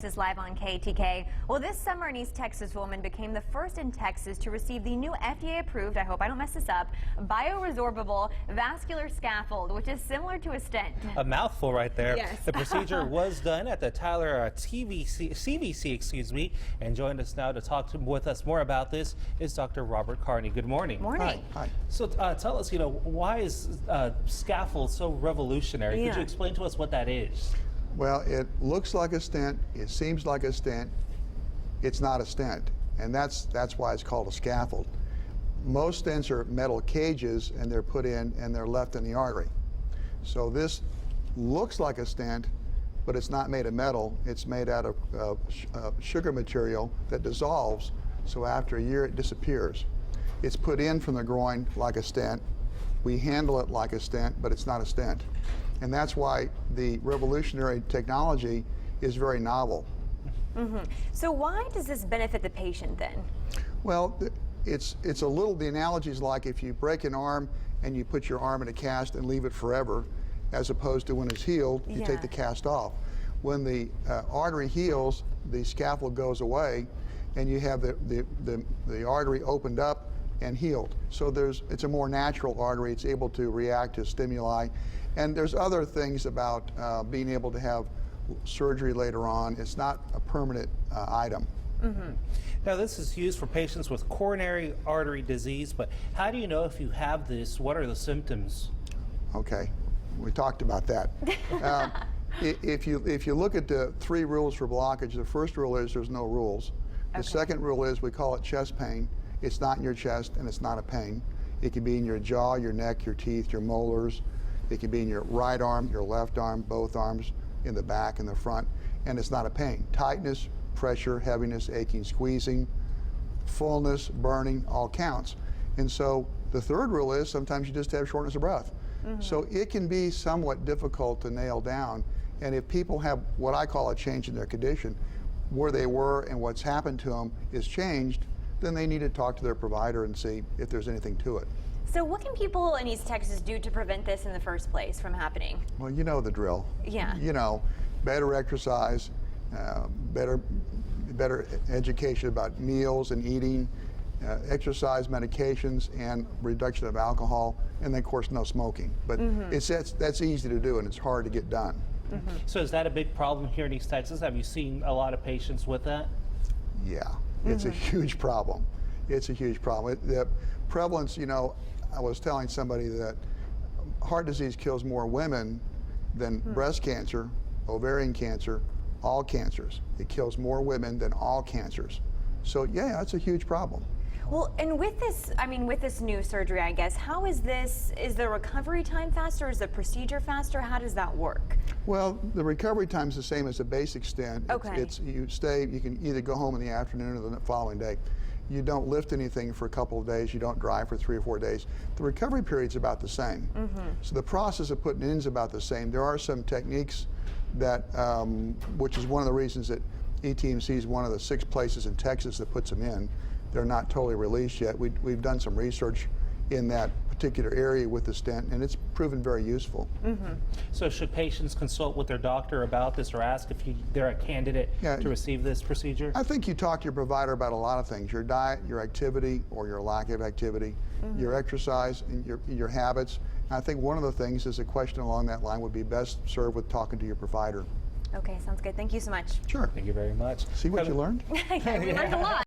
This is live on KETK. Well, this summer, an East Texas woman became the first in Texas to receive the new FDA-approved, I hope I don't mess this up, bioresorbable vascular scaffold, which is similar to a stent. A mouthful right there. Yes. The procedure was done at the Tyler CVC, and joining us now to talk with us more about this is Dr. Robert Carney. Good morning. Morning. Hi. So tell us, why is scaffold so revolutionary? Yeah. Could you explain to us what that is? Well, it looks like a stent, it seems like a stent, it's not a stent, and that's why it's called a scaffold. Most stents are metal cages, and they're put in and they're left in the artery. So this looks like a stent, but it's not made of metal. It's made out of sugar material that dissolves, so after a year it disappears. It's put in from the groin like a stent. We handle it like a stent, but it's not a stent. And that's why the revolutionary technology is very novel. Mm-hmm. So why does this benefit the patient then? Well, it's a little, the analogy is like if you break an arm and you put your arm in a cast and leave it forever, as opposed to when it's healed, you take the cast off. When the artery heals, the scaffold goes away, and you have the artery opened up and healed. So it's a more natural artery. It's able to react to stimuli. And there's other things about being able to have surgery later on. It's not a permanent item. Mm-hmm. Now, this is used for patients with coronary artery disease, but how do you know if you have this? What are the symptoms? Okay, we talked about that. If you look at the 3 rules for blockage, the first rule is there's no rules. The second rule is we call it chest pain. It's not in your chest and it's not a pain. It can be in your jaw, your neck, your teeth, your molars. It can be in your right arm, your left arm, both arms, in the back and the front, and it's not a pain. Tightness, pressure, heaviness, aching, squeezing, fullness, burning, all counts. And so the third rule is sometimes you just have shortness of breath. Mm-hmm. So it can be somewhat difficult to nail down. And if people have what I call a change in their condition, where they were and what's happened to them is changed, then they need to talk to their provider and see if there's anything to it. So what can people in East Texas do to prevent this in the first place from happening? Well, you know the drill. Yeah. Better exercise, better education about meals and eating, exercise, medications, and reduction of alcohol, and then of course no smoking. But that's easy to do and it's hard to get done. Mm-hmm. So is that a big problem here in East Texas? Have you seen a lot of patients with that? Yeah, it's a huge problem. It's a huge problem. The prevalence, I was telling somebody that heart disease kills more women than breast cancer, ovarian cancer, all cancers. It kills more women than all cancers. So yeah, it's a huge problem. Well, and with this new surgery, I guess, how is the recovery time faster? Is the procedure faster? How does that work? Well, the recovery time is the same as a basic stent. Okay. You can either go home in the afternoon or the following day. You don't lift anything for a couple of days. You don't drive for 3 or 4 days. The recovery period's about the same. So the process of putting it in is about the same. There are some techniques that, which is one of the reasons that ETMC is one of the 6 places in Texas that puts them in. They're not totally released yet. We've done some research in that particular area with the stent, and it's proven very useful. So should patients consult with their doctor about this or ask if they're a candidate to receive this procedure? I think you talk to your provider about a lot of things, your diet, your activity or your lack of activity, your exercise, and your habits. And I think one of the things is a question along that line would be best served with talking to your provider. Okay, sounds good. Thank you so much. Sure. Thank you very much. See what you learned? Yeah, we learned a lot.